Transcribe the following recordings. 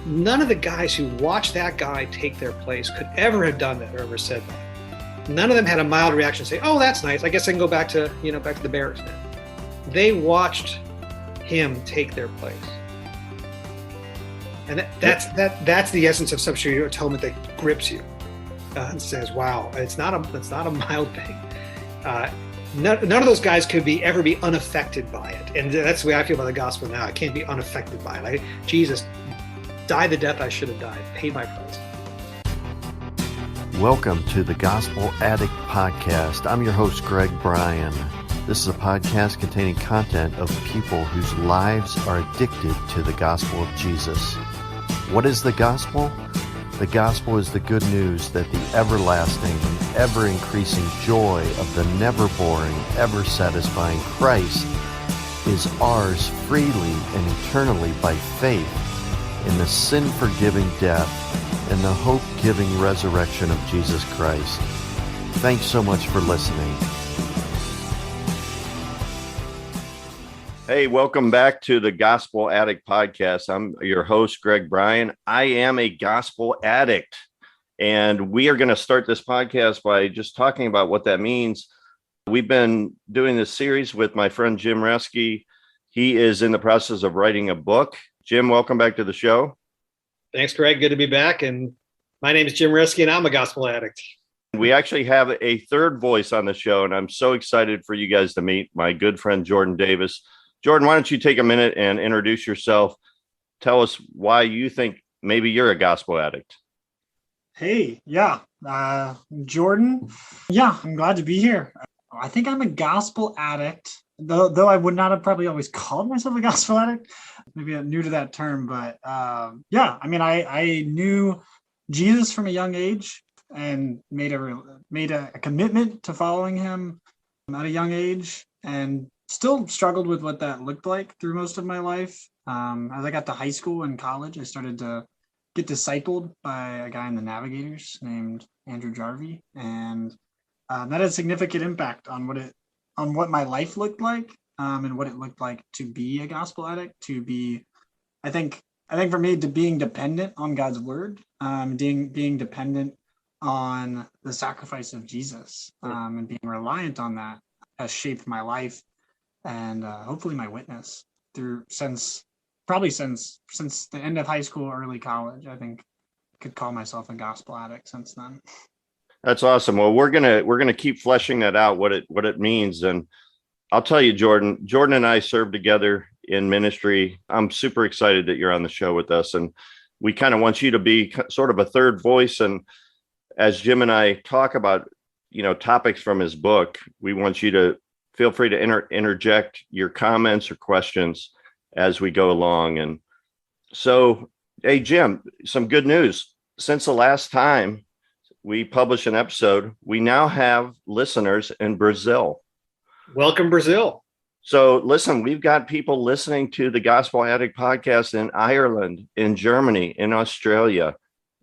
none of the guys who watched that guy take their place could ever have done that or ever said that. None of them had a mild reaction, say, "Oh, that's nice. I guess I can go back to the barracks now." They watched him take their place, and that's the essence of substitutionary atonement that grips you and says, "Wow, it's not a mild thing." None of those guys could ever be unaffected by it, and that's the way I feel about the gospel now. I can't be unaffected by it. Jesus died the death I should have died, paid my price. Welcome to the Gospel Addict podcast. I'm your host, Greg Bryan. This is a podcast containing content of people whose lives are addicted to the gospel of Jesus. What is the gospel? The gospel is the good news that the everlasting and ever-increasing joy of the never-boring, ever-satisfying Christ is ours freely and eternally by faith in the sin-forgiving death and the hope-giving resurrection of Jesus Christ. Thanks so much for listening. Hey, welcome back to the Gospel Addict podcast. I'm your host, Greg Bryan. I am a gospel addict, and we are going to start this podcast by just talking about what that means. We've been doing this series with my friend Jim Reske. He is in the process of writing a book. Jim, welcome back to the show. Thanks, Greg. Good to be back. And my name is Jim Reske, and I'm a gospel addict. We actually have a third voice on the show, and I'm so excited for you guys to meet my good friend Jordan Davis. Jordan, why don't you take a minute and introduce yourself? Tell us why you think maybe you're a gospel addict. Hey, Jordan. Yeah, I'm glad to be here. I think I'm a gospel addict, though I would not have probably always called myself a gospel addict. Maybe I'm new to that term, but I knew Jesus from a young age and made a commitment to following him at a young age, and still struggled with what that looked like through most of my life. As I got to high school and college, I started to get discipled by a guy in the Navigators named Andrew Jarvie, and that had a significant impact on what my life looked like, and what it looked like to be a gospel addict. To be, I think for me, to being dependent on God's word, being dependent on the sacrifice of Jesus, and being reliant on that has shaped my life. And hopefully my witness since the end of high school, early college. I think I could call myself a gospel addict since then. That's awesome. Well, we're gonna keep fleshing that out, what it means. And I'll tell you, Jordan and I served together in ministry. I'm super excited that you're on the show with us, and we kind of want you to be sort of a third voice. And as Jim and I talk about, topics from his book, we want you to feel free to interject your comments or questions as we go along. And so, hey, Jim, some good news. Since the last time we published an episode, we now have listeners in Brazil. Welcome, Brazil. So listen, we've got people listening to the Gospel Addict podcast in Ireland, in Germany, in Australia,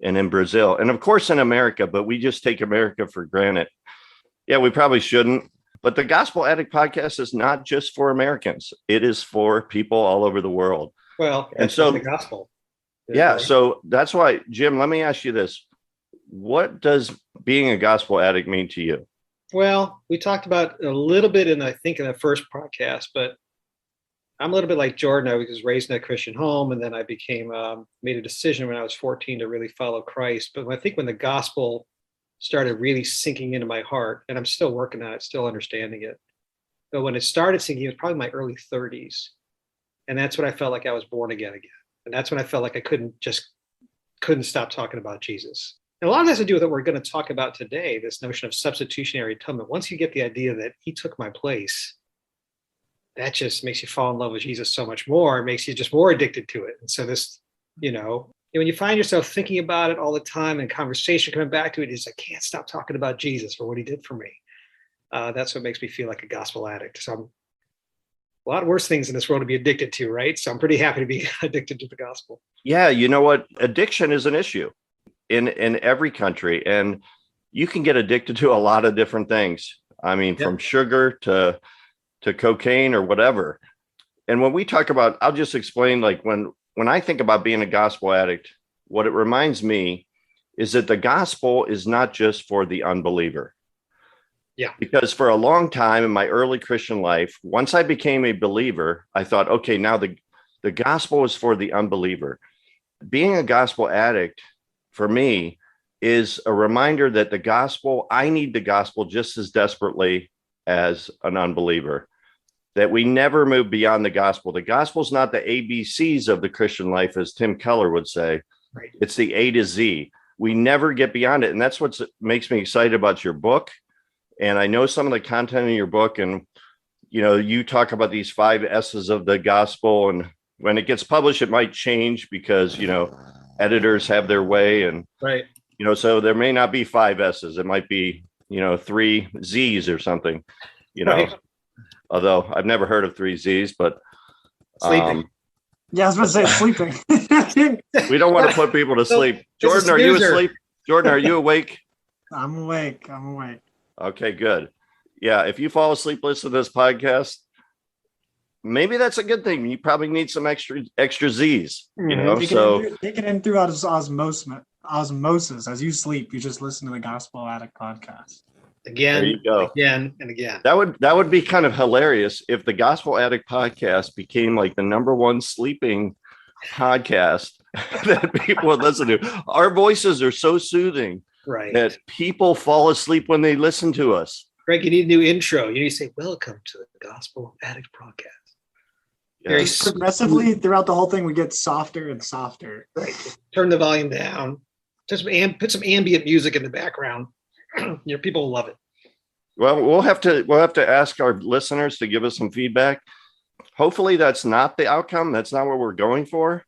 and in Brazil. And of course in America, but we just take America for granted. Yeah, we probably shouldn't. But the Gospel Addict podcast is not just for Americans. It is for people all over the world. Well, and so the gospel. Yeah. So that's why, Jim, let me ask you this. What does being a gospel addict mean to you? Well, we talked about a little bit in the first podcast, but I'm a little bit like Jordan. I was raised in a Christian home, and then I made a decision when I was 14 to really follow Christ. But I think when the gospel started really sinking into my heart, and I'm still working on it, still understanding it. But when it started sinking, it was probably my early 30s. And that's when I felt like I was born again. And that's when I felt like I couldn't stop talking about Jesus. And a lot of that has to do with what we're going to talk about today, this notion of substitutionary atonement. Once you get the idea that he took my place, that just makes you fall in love with Jesus so much more. It makes you just more addicted to it. And so this, when you find yourself thinking about it all the time and conversation coming back to it, is I can't stop talking about Jesus or what he did for me. That's what makes me feel like a gospel addict. So I'm a lot worse things in this world to be addicted to, right? So I'm pretty happy to be addicted to the gospel. Yeah, you know what? Addiction is an issue in every country, and you can get addicted to a lot of different things. I mean, from sugar to cocaine or whatever. And when we talk about, I'll just explain, like when when I think about being a gospel addict, what it reminds me is that the gospel is not just for the unbeliever. Yeah. Because for a long time in my early Christian life, once I became a believer, I thought, okay, now the gospel is for the unbeliever. Being a gospel addict for me is a reminder that the gospel, I need the gospel just as desperately as an unbeliever, that we never move beyond the gospel. The gospel is not the ABCs of the Christian life, as Tim Keller would say. Right. It's the A to Z. We never get beyond it. And that's what makes me excited about your book. And I know some of the content in your book, and, you know, you talk about these 5 S's of the gospel, and when it gets published, it might change because, you know, editors have their way, and, Right. you know, so there may not be 5 S's. It might be, you know, 3 Z's or something, you know, Right. although I've never heard of 3 Z's, but Sleeping. Yeah, I was going to say sleeping. we don't want to put people to sleep. This is Jordan, are you snoozer. asleep? Jordan, are you awake? I'm awake. I'm awake. Okay, good. Yeah, if you fall asleep listening to this podcast, maybe that's a good thing. You probably need some extra Z's, you Mhm. know. So Take it in through osmosis. As you sleep, you just listen to the Gospel Addict podcast. Again, there you go. again, and again. That would be kind of hilarious if the Gospel Addict podcast became like the #1 sleeping podcast that people would listen to. Our voices are so soothing Right. that people fall asleep when they listen to us. Greg, you need a new intro. You need to say, "Welcome to the Gospel Addict podcast." Very Yes. Progressively throughout the whole thing, we get softer and softer. Right. Turn the volume down. Just put some ambient music in the background. People will love it. Well, we'll have to ask our listeners to give us some feedback. Hopefully that's not the outcome. That's not what we're going for.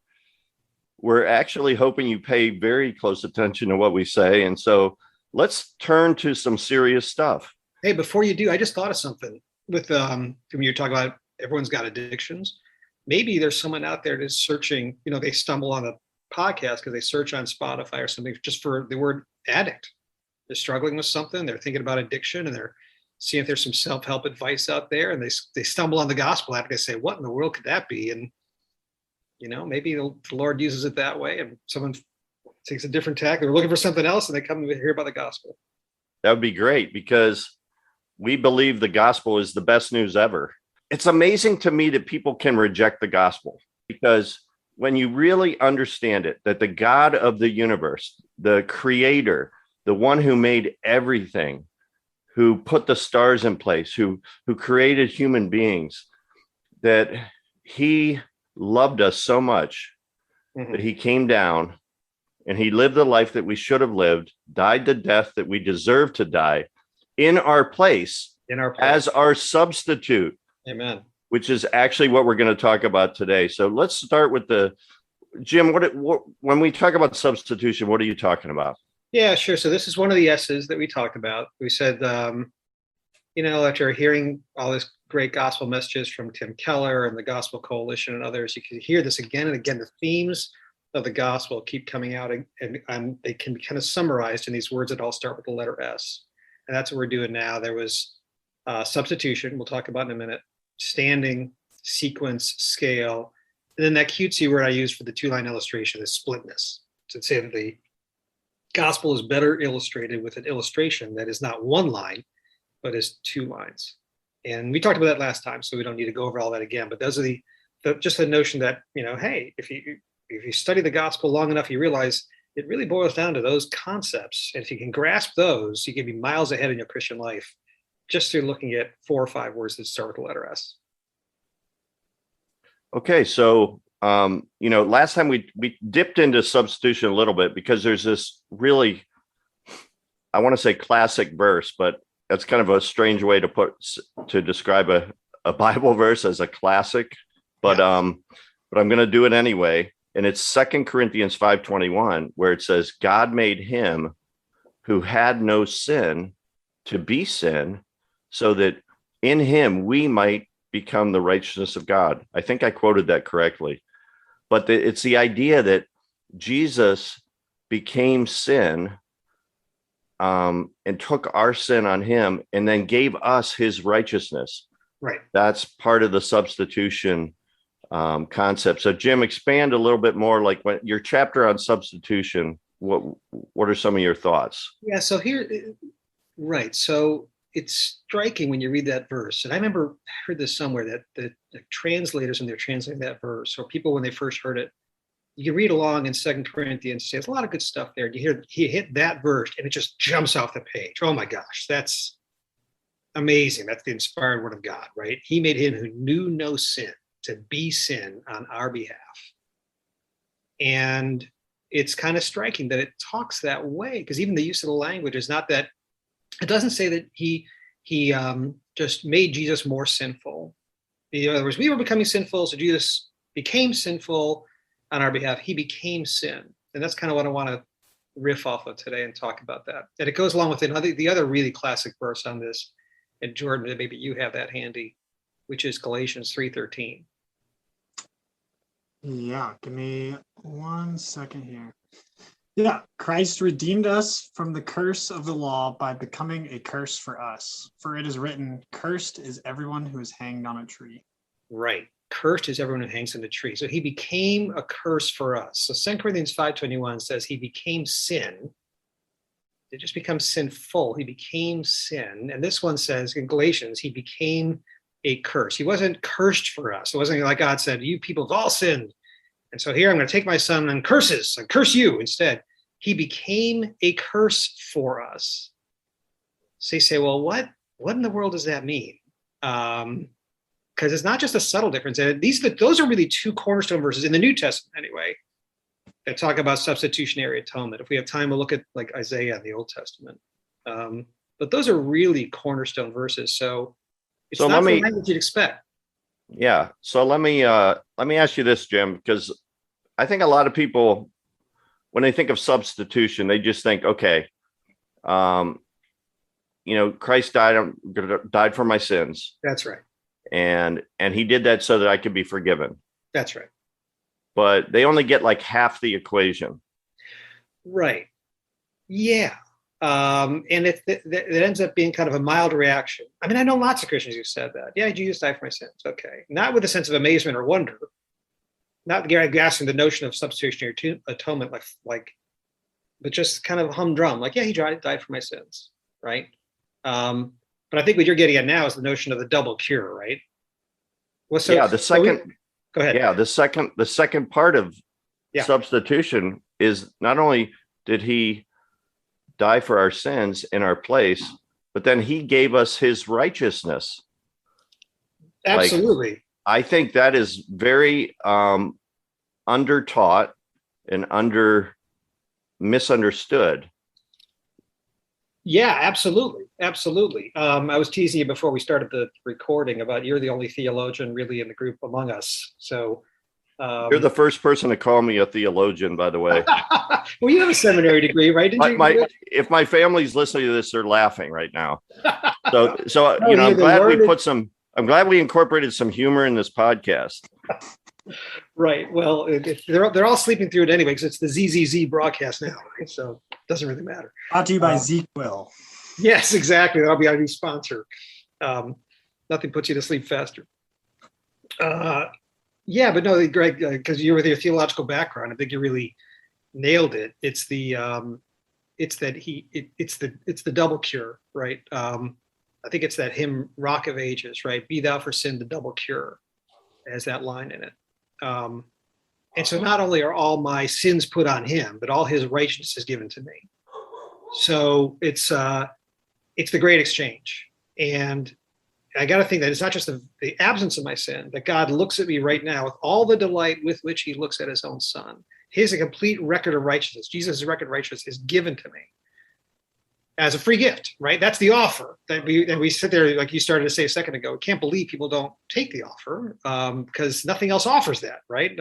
We're actually hoping you pay very close attention to what we say. And so let's turn to some serious stuff. Hey, before you do, I just thought of something with when you're talking about everyone's got addictions. Maybe there's someone out there that's searching, they stumble on a podcast because they search on Spotify or something just for the word addict. They're struggling with something. They're thinking about addiction and they're seeing if there's some self-help advice out there, and they stumble on the gospel app. They say, what in the world could that be? And, maybe the Lord uses it that way, and someone takes a different tack. They're looking for something else and they come to hear about the gospel. That would be great, because we believe the gospel is the best news ever. It's amazing to me that people can reject the gospel, because when you really understand it, that the God of the universe, the creator, the one who made everything, who put the stars in place, who created human beings, that he loved us so much that he came down and he lived the life that we should have lived, died the death that we deserve to die in our place, as our substitute. Amen. Which is actually what we're going to talk about today. So let's start with Jim, when we talk about substitution, what are you talking about? Yeah, sure. So this is one of the S's that we talked about. We said, after hearing all this great gospel messages from Tim Keller and the Gospel Coalition and others, you can hear this again and again. The themes of the gospel keep coming out, and they can be kind of summarized in these words that all start with the letter S. And that's what we're doing now. There was substitution, we'll talk about in a minute, standing, sequence, scale, and then that cutesy word I use for the 2-line illustration is splitness. To say that the gospel is better illustrated with an illustration that is not 1 line, but is 2 lines. And we talked about that last time, so we don't need to go over all that again. But those are just the notion that, hey, if you study the gospel long enough, you realize it really boils down to those concepts. And if you can grasp those, you can be miles ahead in your Christian life just through looking at 4 or 5 words that start with the letter S. Okay, so last time we dipped into substitution a little bit, because there's this really, I want to say classic verse, but that's kind of a strange way to describe a Bible verse as a classic, but I'm going to do it anyway. And it's 2 Corinthians 5:21, where it says, God made him who had no sin to be sin, so that in him we might become the righteousness of God. I think I quoted that correctly. But it's the idea that Jesus became sin and took our sin on him and then gave us his righteousness. Right. That's part of the substitution concept. So Jim, expand a little bit more, like when your chapter on substitution, what are some of your thoughts? Yeah, so here, right. So it's striking when you read that verse. And I remember I heard this somewhere that the translators, when they're translating that verse, or people when they first heard it, you can read along in 2 Corinthians, there's a lot of good stuff there. You hear he hit that verse and it just jumps off the page. Oh my gosh, that's amazing. That's the inspired word of God, right? He made him who knew no sin to be sin on our behalf. And it's kind of striking that it talks that way, because even the use of the language is not that, it doesn't say that he just made Jesus more sinful. In other words, we were becoming sinful, so Jesus became sinful on our behalf. He became sin. And that's kind of what I want to riff off of today and talk about that. And it goes along with the other really classic verse on this, and Jordan, maybe you have that handy, which is Galatians 3:13. Yeah, give me 1 second here. Yeah, Christ redeemed us from the curse of the law by becoming a curse for us. For it is written, cursed is everyone who is hanged on a tree. Right. Cursed is everyone who hangs on the tree. So he became a curse for us. So 2 Corinthians 5:21 says he became sin. It just becomes sinful. He became sin. And this one says in Galatians, he became a curse. He wasn't cursed for us. It wasn't like God said, you people have all sinned, and so here I'm going to take my son and curse you. Instead, he became a curse for us. So you say, well, what in the world does that mean? Because it's not just a subtle difference. And those are really two cornerstone verses in the New Testament anyway, that talk about substitutionary atonement. If we have time, we'll look at like Isaiah in the Old Testament. But those are really cornerstone verses. So it's not the language you'd expect. Yeah. So let me ask you this, Jim, because I think a lot of people, when they think of substitution, they just think, okay, Christ died for my sins. That's right. And he did that so that I could be forgiven. That's right. But they only get like half the equation. Right. Yeah. And it ends up being kind of a mild reaction. I mean, I know lots of Christians who said that. Yeah, Jesus died for my sins. Okay. Not with a sense of amazement or wonder. Not grasping the notion of substitutionary atonement, but just kind of humdrum. Like, yeah, he died for my sins. Right. But I think what you're getting at now is the notion of the double cure, right? Well, so, yeah, go ahead. Yeah, the second part of substitution is not only did he die for our sins in our place, but then he gave us his righteousness. Absolutely. I think that is very undertaught and misunderstood. Yeah, absolutely. Absolutely. I was teasing you before we started the recording about you're the only theologian really in the group among us. So you're the first person to call me a theologian, by the way. Well, you have a seminary degree, right? If my family's listening to this, they're laughing right now. So I'm glad we incorporated some humor in this podcast. Right. Well, they're all sleeping through it anyway, because it's the ZZZ broadcast now, right? So it doesn't really matter. Brought to you by ZQuil. Yes, exactly. That'll be our new sponsor. Nothing puts you to sleep faster. Yeah, but no, Greg, because you're with your theological background, I think you really nailed it. It's the double cure, right? I think it's that hymn, Rock of Ages, right? Be thou for sin the double cure. It has that line in it. And so not only are all my sins put on him, but all his righteousness is given to me. So it's the great exchange. And I got to think that it's not just the absence of my sin, that God looks at me right now with all the delight with which he looks at his own son. His a complete record of righteousness. Jesus' record of righteousness is given to me as a free gift, right? That's the offer that we sit there, like you started to say a second ago. We can't believe people don't take the offer because nothing else offers that, right?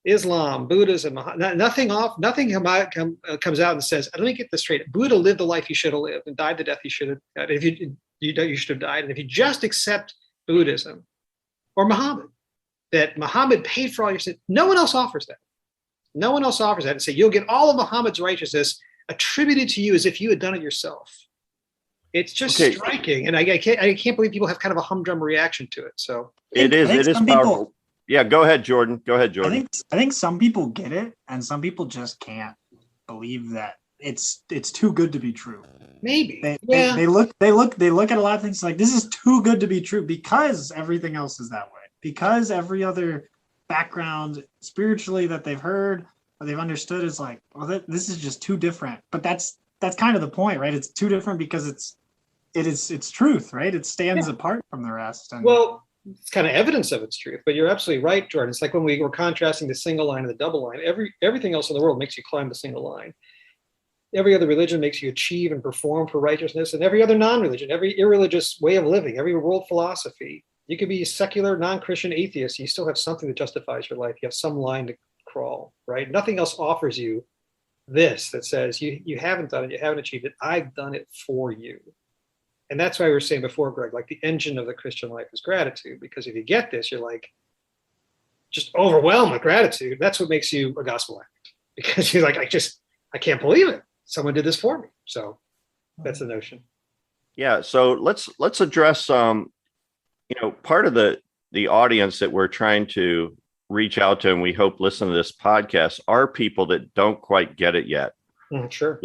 Islam, Buddhism, nothing comes out and says, let me get this straight. Buddha lived the life he should have lived and died the death he should have died. If you should have died. And if you just accept Buddhism or Muhammad, that Muhammad paid for all your sins, no one else offers that. No one else offers that and say, you'll get all of Muhammad's righteousness attributed to you as if you had done it yourself. It's just striking. And I can't believe people have kind of a humdrum reaction to it. So it is powerful. Yeah, go ahead, Jordan. Go ahead, I Jordan. think some people get it, and some people just can't believe that it's too good to be true. Maybe. They look at a lot of things like this is too good to be true because everything else is that way. Because every other background spiritually that they've heard or they've understood is like, well, this is just too different. But that's kind of the point, right? It's too different because it's truth, right? It stands apart from the rest. And well, it's kind of evidence of its truth, but you're absolutely right, Jordan. It's like when we were contrasting the single line and the double line. Everything else in the world makes you climb the single line. Every other religion makes you achieve and perform for righteousness, and every other non-religion, every irreligious way of living, every world philosophy. You could be a secular, non-Christian atheist. You still have something that justifies your life. You have some line to crawl, right? Nothing else offers you this that says you haven't done it, you haven't achieved it. I've done it for you. And that's why we were saying before, Greg, like the engine of the Christian life is gratitude, because if you get this, you're like just overwhelmed with gratitude. That's what makes you a gospel addict, because you're like, I can't believe it. Someone did this for me. So that's the notion. Yeah. So let's address part of the audience that we're trying to reach out to, and we hope listen to this podcast, are people that don't quite get it yet. Sure.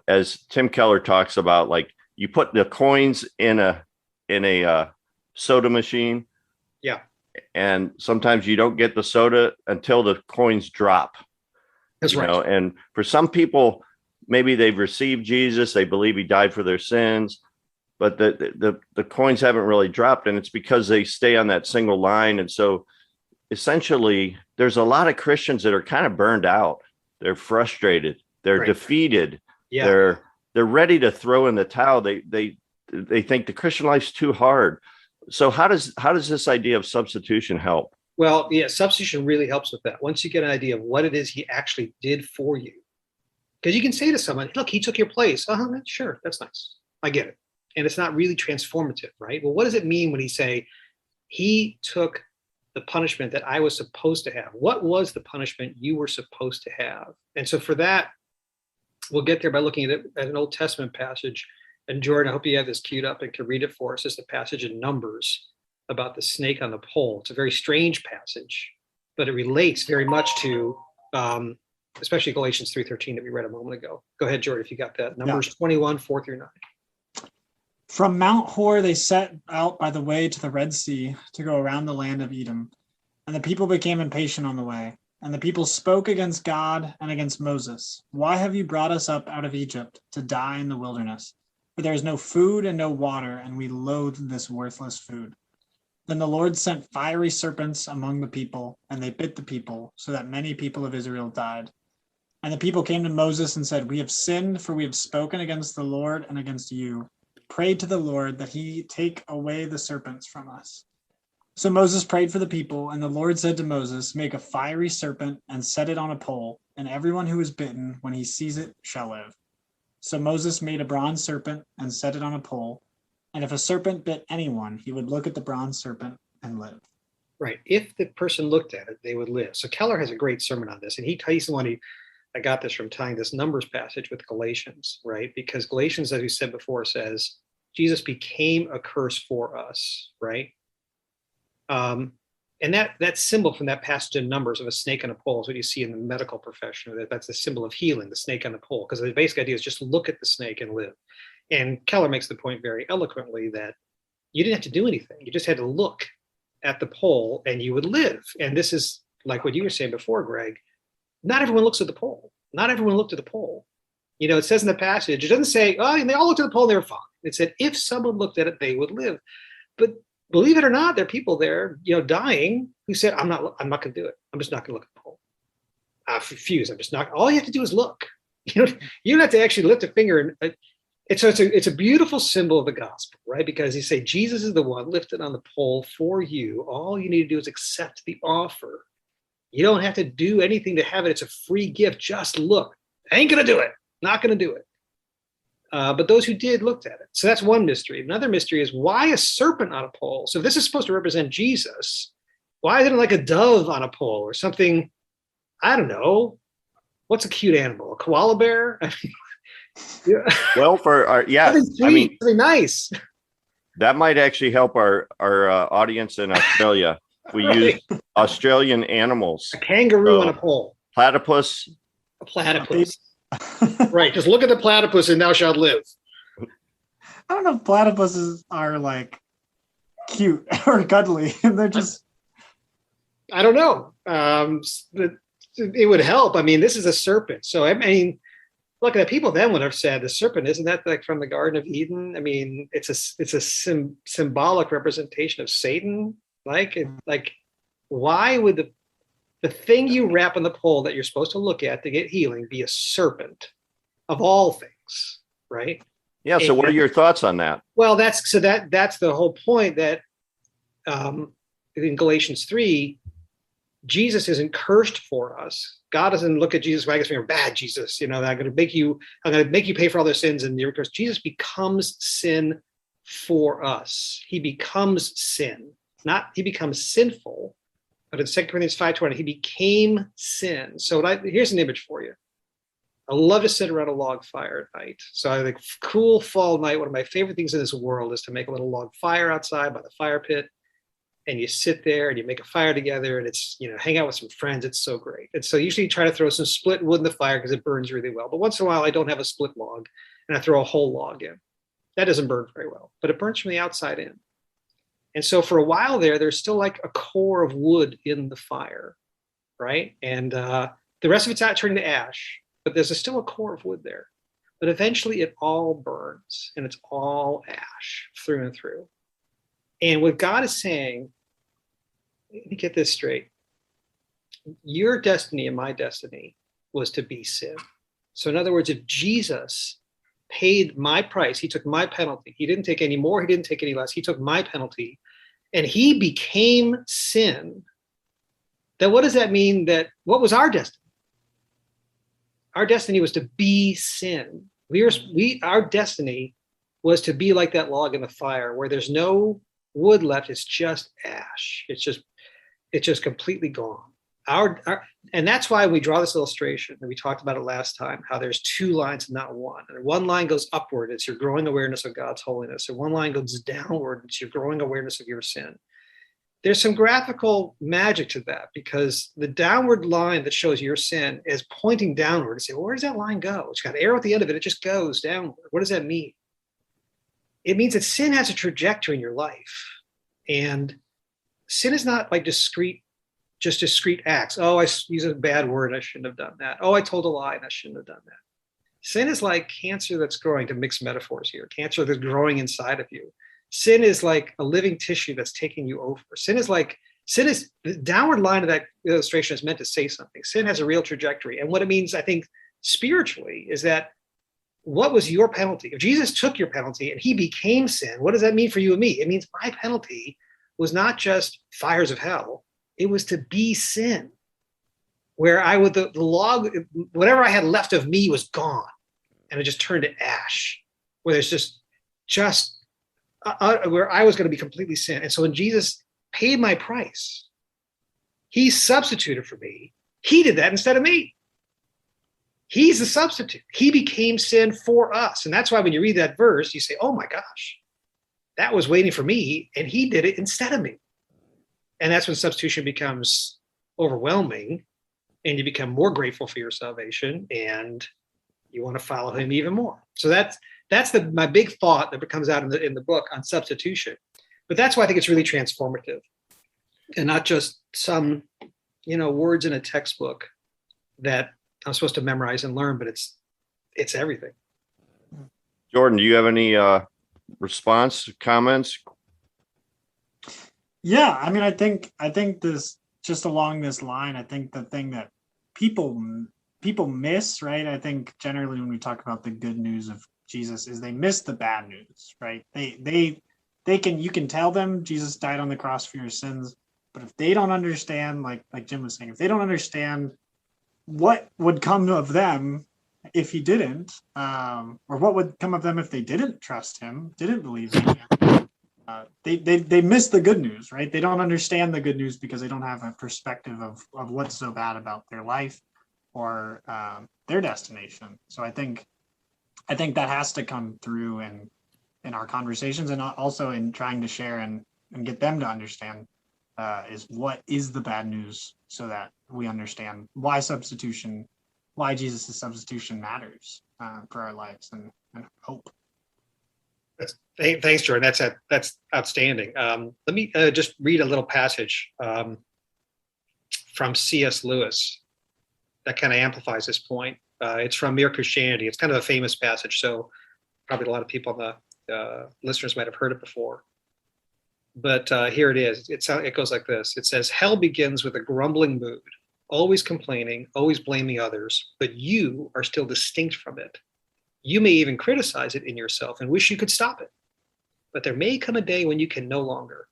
As Tim Keller talks about, like you put the coins in a soda machine. Yeah. And sometimes you don't get the soda until the coins drop. That's right. And for some people, maybe they've received Jesus, they believe he died for their sins, but the coins haven't really dropped, and it's because they stay on that single line. And so essentially there's a lot of Christians that are kind of burned out. They're frustrated, they're defeated, they're ready to throw in the towel. They think the Christian life's too hard. So how does this idea of substitution help? Well, yeah, substitution really helps with that. Once you get an idea of what it is he actually did for you, because you can say to someone, look, he took your place. Sure, that's nice. I get it. And it's not really transformative, right? Well, what does it mean when he say, he took the punishment that I was supposed to have? What was the punishment you were supposed to have? And so for that, we'll get there by looking at an Old Testament passage. And Jordan, I hope you have this queued up and can read it for us. It's a passage in Numbers about the snake on the pole. It's a very strange passage, but it relates very much to especially Galatians 3:13 that we read a moment ago. Go ahead, Jordan, if you got that. Numbers 21, 4-9. From Mount Hor, they set out by the way to the Red Sea to go around the land of Edom. And the people became impatient on the way. And the people spoke against God and against Moses. Why have you brought us up out of Egypt to die in the wilderness? For there is no food and no water, and we loathe this worthless food. Then the Lord sent fiery serpents among the people, and they bit the people, so that many people of Israel died. And the people came to Moses and said, we have sinned, for we have spoken against the Lord and against you. Prayed to the Lord that he take away the serpents from us. So Moses prayed for the people, and the Lord said to Moses, make a fiery serpent and set it on a pole, and everyone who is bitten, when he sees it, shall live. So Moses made a bronze serpent and set it on a pole, and if a serpent bit anyone, he would look at the bronze serpent and live. Right. If the person looked at it, they would live. So Keller has a great sermon on this, and he's the one I got this from tying this Numbers passage with Galatians, right? Because Galatians, as we said before, says Jesus became a curse for us, right? And that symbol from that passage in Numbers of a snake on a pole is what you see in the medical profession. That's the symbol of healing, the snake on the pole, because the basic idea is just look at the snake and live. And Keller makes the point very eloquently that you didn't have to do anything. You just had to look at the pole and you would live. And this is like what you were saying before, Greg. Not everyone looks at the pole. Not everyone looked at the pole. It says in the passage, it doesn't say, and they all looked at the pole and they were fine. It said, if someone looked at it, they would live. But believe it or not, there are people there, dying, who said, I'm not going to do it. I'm just not going to look at the pole. I refuse. I'm just not. All you have to do is look. You don't have to actually lift a finger. And it's a beautiful symbol of the gospel, right? Because you say, Jesus is the one lifted on the pole for you. All you need to do is accept the offer. You don't have to do anything to have it. It's a free gift. Just look. I ain't going to do it. Not going to do it. But those who did looked at it. So that's one mystery. Another mystery is why a serpent on a pole? So if this is supposed to represent Jesus, why isn't it like a dove on a pole or something? I don't know. What's a cute animal? A koala bear? Well, for our, something sweet, something nice. That might actually help our audience in Australia. We Right. use Australian animals. A kangaroo So- on a pole. Platypus. A platypus. Right. Just look at the platypus and thou shalt live. I don't know if platypuses are like cute or cuddly. They're just I don't know. It would help. I mean, this is a serpent. So, I mean, look, the people then would have said the serpent, isn't that like from the Garden of Eden? I mean, it's a symbolic representation of Satan. Like why would the thing you wrap on the pole that you're supposed to look at to get healing be a serpent of all things, right? Yeah. So what are your thoughts on that? Well, that's the whole point that in Galatians 3, Jesus isn't cursed for us. God doesn't look at Jesus wagging his finger, bad Jesus, I'm going to make you pay for all their sins, and you're cursed. Jesus becomes sin for us. He becomes sin. Not he becomes sinful, but in 2 Corinthians 5:20, he became sin. So here's an image for you. I love to sit around a log fire at night. So I think cool fall night, one of my favorite things in this world is to make a little log fire outside by the fire pit. And you sit there and you make a fire together, and it's, hang out with some friends. It's so great. And so usually you try to throw some split wood in the fire because it burns really well. But once in a while, I don't have a split log and I throw a whole log in. That doesn't burn very well, but it burns from the outside in. And so for a while there's still like a core of wood in the fire, right? And the rest of it's not turning to ash, but there's still a core of wood there. But eventually it all burns and it's all ash through and through. And what God is saying, let me get this straight. Your destiny and my destiny was to be sin. So in other words, if Jesus paid my price, he took my penalty. He didn't take any more, he didn't take any less. He took my penalty and he became sin. Then what does that mean? What was our destiny? Our destiny was to be sin. Our destiny was to be like that log in the fire where there's no wood left. It's just ash. It's just completely gone. And that's why we draw this illustration, and we talked about it last time, how there's two lines and not one. And one line goes upward, it's your growing awareness of God's holiness. And one line goes downward, it's your growing awareness of your sin. There's some graphical magic to that, because the downward line that shows your sin is pointing downward. You say, well, where does that line go? It's got an arrow at the end of it. It just goes downward. What does that mean? It means that sin has a trajectory in your life. And sin is not like discrete acts. Oh, I used a bad word. I shouldn't have done that. Oh, I told a lie and I shouldn't have done that. Sin is like cancer that's growing, to mix metaphors here. Cancer that's growing inside of you. Sin is like a living tissue that's taking you over. Sin is the downward line of that illustration is meant to say something. Sin has a real trajectory. And what it means, I think, spiritually is that what was your penalty? If Jesus took your penalty and he became sin, what does that mean for you and me? It means my penalty was not just fires of hell. It was to be sin, where the log, whatever I had left of me was gone, and it just turned to ash, where there's just where I was going to be completely sin. And so when Jesus paid my price, he substituted for me. He did that instead of me. He's the substitute. He became sin for us. And that's why when you read that verse, you say, oh my gosh, that was waiting for me, and he did it instead of me. And that's when substitution becomes overwhelming, and you become more grateful for your salvation, and you want to follow him even more. So that's my big thought that comes out in the book on substitution. But that's why I think it's really transformative, and not just some words in a textbook that I'm supposed to memorize and learn, but it's everything. Jordan, do you have any response, comments? Yeah, I mean, I think this, just along this line, I think the thing that people miss, right? I think generally when we talk about the good news of Jesus is they miss the bad news, right? You can tell them Jesus died on the cross for your sins, but if they don't understand, like Jim was saying, if they don't understand what would come of them if he didn't, or what would come of them if they didn't trust him, didn't believe him, they miss the good news, right? They don't understand the good news because they don't have a perspective of what's so bad about their life or their destination. So I think that has to come through in our conversations, and also in trying to share and get them to understand is what is the bad news, so that we understand why Jesus' substitution matters for our lives and hope. Thanks, Jordan. That's outstanding. Let me just read a little passage from C.S. Lewis that kind of amplifies this point. It's from Mere Christianity. It's kind of a famous passage, so probably a lot of people on the listeners might have heard it before. But here it is. It goes like this. It says, "Hell begins with a grumbling mood, always complaining, always blaming others, but you are still distinct from it. You may even criticize it in yourself and wish you could stop it. But there may come a day when you can no longer.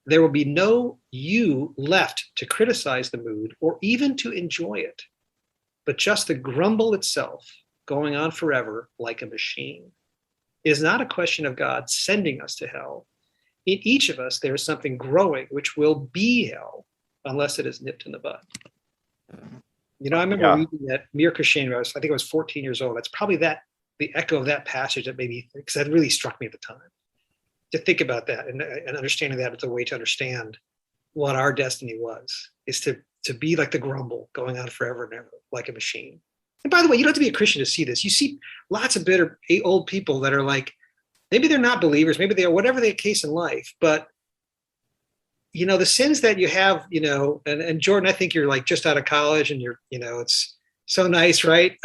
There will be no you left to criticize the mood or even to enjoy it, but just the grumble itself, going on forever like a machine. It is not a question of God sending us to hell. In each of us, there is something growing which will be hell unless it is nipped in the bud." You know, I remember reading that Mere Christianity. I think I was 14 years old. That's probably the echo of that passage that made me, because that really struck me at the time. To think about that and understanding that as a way to understand what our destiny was, is to be like the grumble going on forever and ever, like a machine. And by the way, you don't have to be a Christian to see this. You see lots of bitter old people that are like, maybe they're not believers, maybe they are, whatever the case in life, but you know, the sins that you have, you know, and Jordan, I think you're like just out of college and you're, you know, it's so nice, right?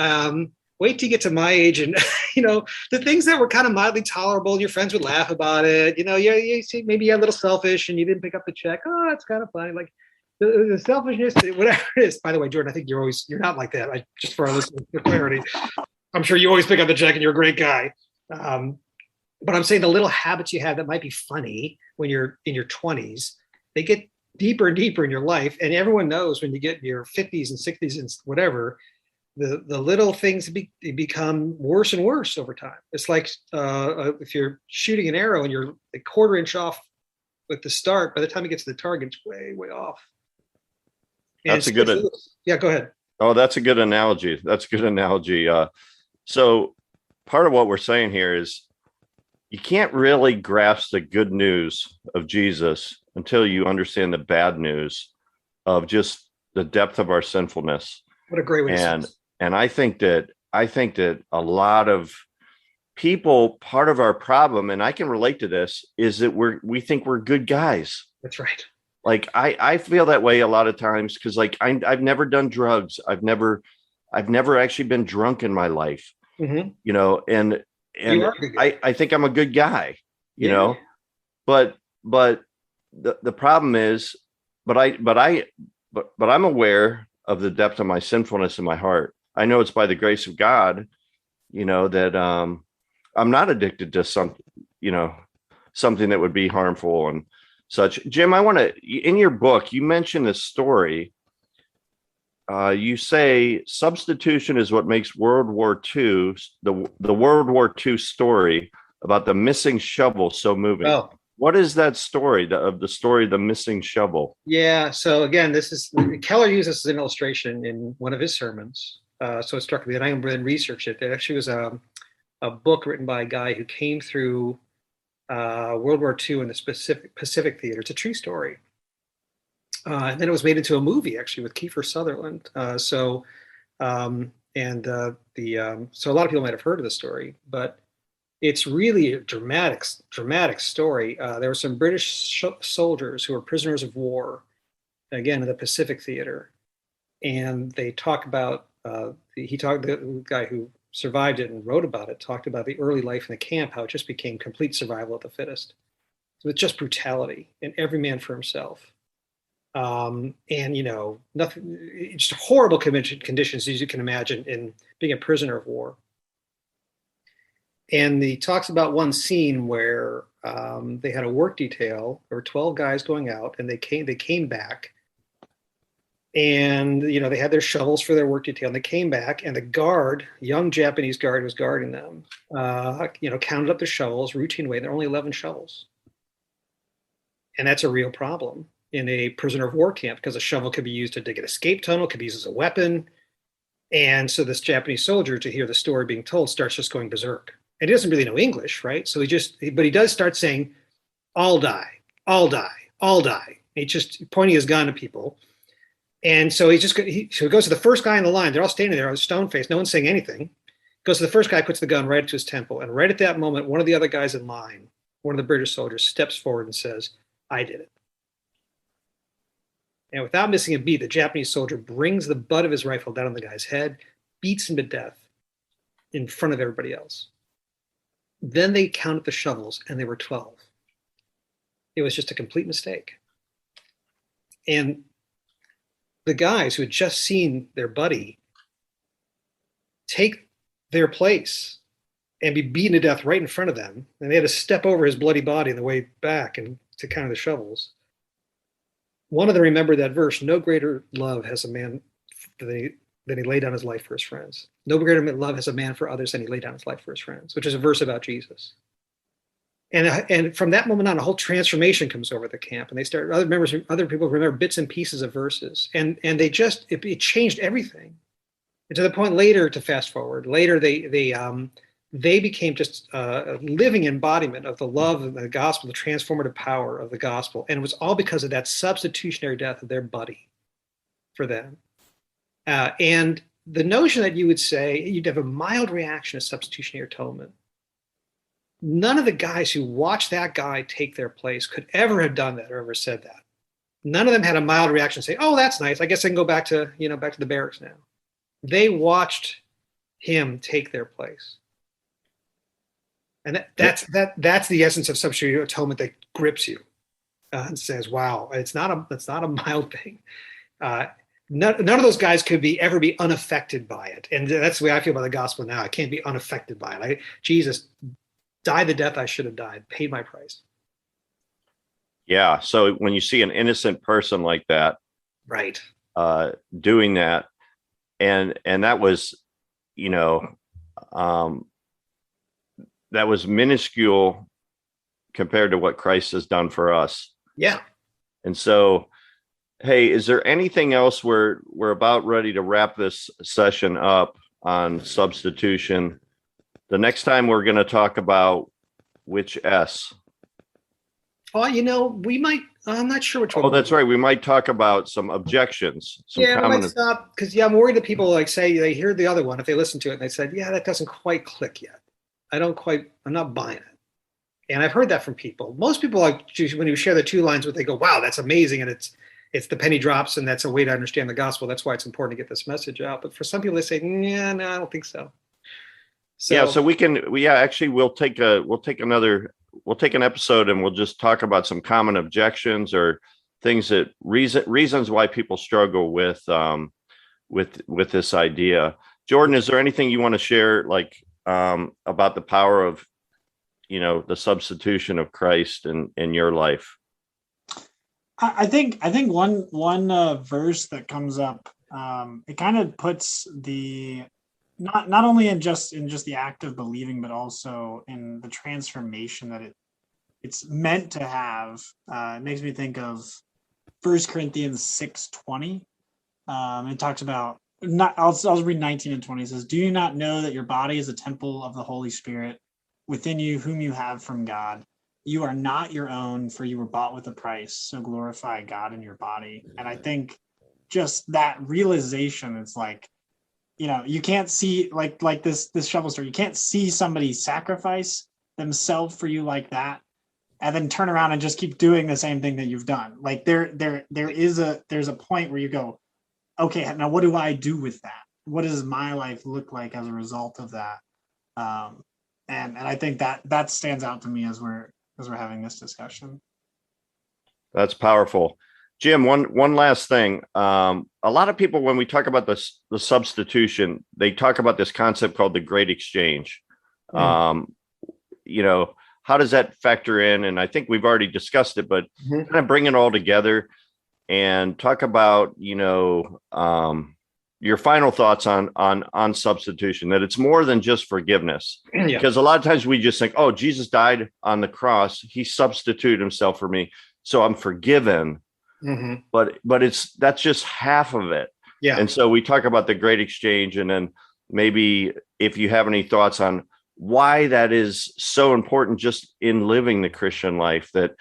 Wait till you get to my age and, you know, the things that were kind of mildly tolerable and your friends would laugh about it. You know, you see, maybe you're a little selfish and you didn't pick up the check. Oh, that's kind of funny. Like the selfishness, whatever it is. By the way, Jordan, I think you're not like that. Just for our listeners, for clarity, I'm sure you always pick up the check and you're a great guy. But I'm saying the little habits you have that might be funny when you're in your 20s, they get deeper and deeper in your life. And everyone knows when you get in your 50s and 60s and whatever, the little things become worse and worse over time. It's like if you're shooting an arrow and you're a quarter inch off with the start, by the time it gets to the target, it's way, way off. And that's a good. Yeah, go ahead. Oh, that's a good analogy. So part of what we're saying here is you can't really grasp the good news of Jesus until you understand the bad news of just the depth of our sinfulness. What a great way to say it. And I think that a lot of people, part of our problem, and I can relate to this, is that we think we're good guys. That's right. Like I feel that way a lot of times because like I've never done drugs. I've never actually been drunk in my life. Mm-hmm. You know, and I think I'm a good guy, you know, but the problem is, but I'm aware of the depth of my sinfulness in my heart. I know it's by the grace of God, you know, that I'm not addicted to something that would be harmful and such. Jim, I want to, in your book, you mentioned this story. You say substitution is what makes World War II, the World War II story about the missing shovel so moving. Oh. What is that story, the missing shovel? Yeah. So again, Keller uses this as an illustration in one of his sermons. So it struck me that I then researched it. It actually was a book written by a guy who came through World War II in the Pacific Theater. It's a true story. And then it was made into a movie actually with Kiefer Sutherland. So a lot of people might have heard of the story, but it's really a dramatic story. There were some British soldiers who were prisoners of war, again, in the Pacific Theater. And they talk about, the guy who survived it and wrote about it, talked about the early life in the camp, how it just became complete survival of the fittest. With just brutality and every man for himself. And, you know, nothing, just horrible conditions as you can imagine in being a prisoner of war. And he talks about one scene where they had a work detail. There were 12 guys going out, and they came back, and you know they had their shovels for their work detail. And they came back, and the young Japanese guard, was guarding them. Counted up the shovels, routine way. There are only 11 shovels, and that's a real problem in a prisoner of war camp because a shovel could be used to dig an escape tunnel, could be used as a weapon. And so this Japanese soldier, to hear the story being told, starts just going berserk. And he doesn't really know English, right? So he does start saying, "I'll die, I'll die, I'll die." he's just pointing his gun at people. And so so he goes to the first guy in the line. They're all standing there, stone faced. No one's saying anything. Goes to the first guy, puts the gun right to his temple. And right at that moment, one of the other guys in line, one of the British soldiers, steps forward and says, "I did it." And without missing a beat, the Japanese soldier brings the butt of his rifle down on the guy's head, beats him to death in front of everybody else. Then they counted the shovels, and there were 12. It was just a complete mistake. And the guys who had just seen their buddy take their place and be beaten to death right in front of them, and they had to step over his bloody body on the way back and to count the shovels. One of them remembered that verse, "No greater love has a man than he laid down his life for his friends. No greater love has a man for others than he laid down his life for his friends," which is a verse about Jesus. And from that moment on, a whole transformation comes over the camp, and they start, other people remember bits and pieces of verses, and they just, it changed everything. And to the point later, to fast forward, later they became just a living embodiment of the love of the gospel, the transformative power of the gospel. And it was all because of that substitutionary death of their buddy for them. And the notion that you would say you'd have a mild reaction to substitutionary atonement. None of the guys who watched that guy take their place could ever have done that or ever said that. None of them had a mild reaction, say, "Oh, that's nice. I guess I can go back to the barracks now." They watched him take their place. And that's the essence of substitutionary atonement that grips you and says, "Wow, it's not a mild thing." None of those guys could ever be unaffected by it, and that's the way I feel about the gospel now. I can't be unaffected by it. Jesus died the death I should have died, paid my price. Yeah. So when you see an innocent person like that, right, doing that, and that was, that was minuscule compared to what Christ has done for us. Yeah. And so, hey, is there anything else? We're about ready to wrap this session up on substitution. The next time we're going to talk about which S. Oh, we might. I'm not sure which one. Oh, that's right. We might talk about some objections. We might stop because I'm worried that people say they hear the other one if they listen to it and they said, "Yeah, that doesn't quite click yet. I'm not buying it." And I've heard that from people. Most people, when you share the two lines, they go, "Wow, that's amazing," and it's the penny drops, and that's a way to understand the gospel. That's why it's important to get this message out. But for some people, they say, "Yeah, no, I don't think so." So we'll take an episode and we'll just talk about some common objections or things that reasons why people struggle with this idea. Jordan, is there anything you want to share, about the power of, the substitution of Christ in your life? I think one verse that comes up, it kind of puts the not only in just the act of believing, but also in the transformation that it's meant to have. It makes me think of 1 Corinthians 6:20. It talks about I'll read 19 and 20. It says, "Do you not know that your body is a temple of the Holy Spirit within you, whom you have from God? You are not your own, for you were bought with a price. So glorify God in your body." And I think just that realization, it's like, you can't see like this shovel story. You can't see somebody sacrifice themselves for you like that, and then turn around and just keep doing the same thing that you've done. Like there's a point where you go, okay, now what do I do with that? What does my life look like as a result of that? And I think that stands out to me as we're having this discussion. That's powerful. Jim, one last thing. A lot of people, when we talk about the substitution, they talk about this concept called the Great Exchange. How does that factor in? And I think we've already discussed it, but kind of bring it all together and talk about, your final thoughts on substitution, that it's more than just forgiveness. Yeah. Because a lot of times we just think, oh, Jesus died on the cross. He substituted himself for me, so I'm forgiven. Mm-hmm. But that's just half of it. Yeah. And so we talk about the Great Exchange, and then maybe if you have any thoughts on why that is so important just in living the Christian life, that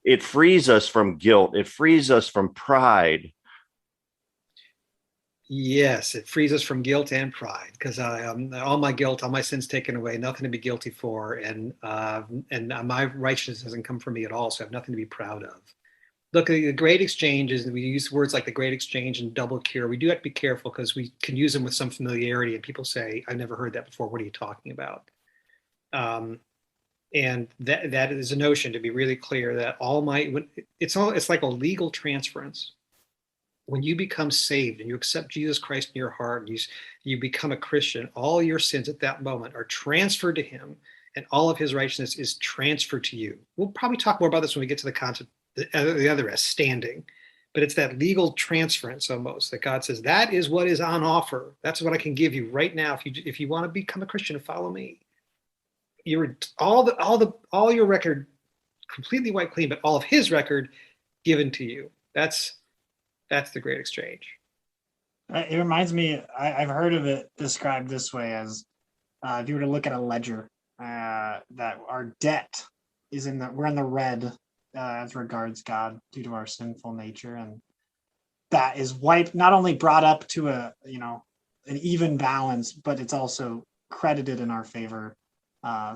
it frees us from guilt. It frees us from pride. Yes, it frees us from guilt and pride because all my guilt, all my sins taken away, nothing to be guilty for, and my righteousness doesn't come from me at all, so I have nothing to be proud of. Look, the great exchanges, and we use words like the great exchange and double cure. We do have to be careful because we can use them with some familiarity, and people say, "I've never heard that before. What are you talking about?" And that is a notion, to be really clear, that it's like a legal transference. When you become saved and you accept Jesus Christ in your heart, and you become a Christian, all your sins at that moment are transferred to him, and all of his righteousness is transferred to you. We'll probably talk more about this when we get to the concept, the other as standing, but it's that legal transference almost that God says, that is what is on offer. That's what I can give you right now. If you want to become a Christian and follow me, you're all your record completely wiped clean, but all of his record given to you. That's the great exchange. It reminds me, I've heard of it described this way as if you were to look at a ledger, that our debt is we're in the red as regards God due to our sinful nature, and that is wiped, not only brought up to an even balance, but it's also credited in our favor.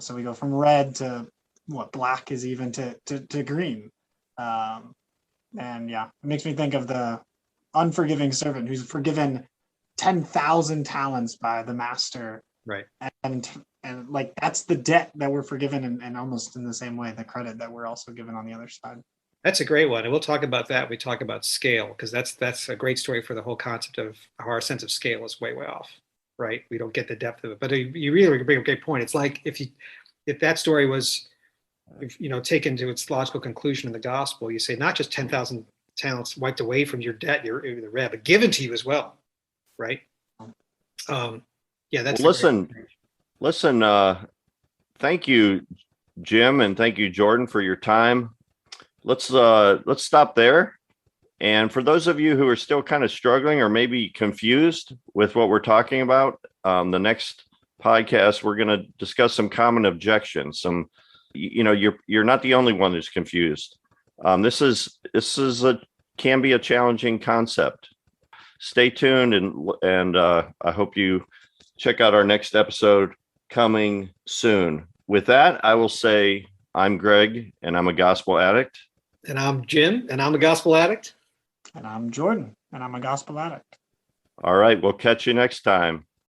So we go from red to what black is even to green. And yeah, it makes me think of the unforgiving servant who's forgiven 10,000 talents by the master. Right. And like, that's the debt that we're forgiven, and almost in the same way, the credit that we're also given on the other side. That's a great one. And we'll talk about that when we talk about scale, because that's a great story for the whole concept of how our sense of scale is way, way off, right? We don't get the depth of it. But you really bring up a great point. It's like if that story was, taken to its logical conclusion in the gospel, you say not just 10,000 talents wiped away from your debt, you're the red, but given to you as well, right? That's listen. Thank you, Jim, and thank you, Jordan, for your time. Let's stop there. And for those of you who are still kind of struggling or maybe confused with what we're talking about, the next podcast we're going to discuss some common objections. You're not the only one who's confused. This can be a challenging concept. Stay tuned, and I hope you check out our next episode coming soon. With that, I will say I'm Greg, and I'm a gospel addict. And I'm Jim, and I'm a gospel addict. And I'm Jordan, and I'm a gospel addict. All right, we'll catch you next time.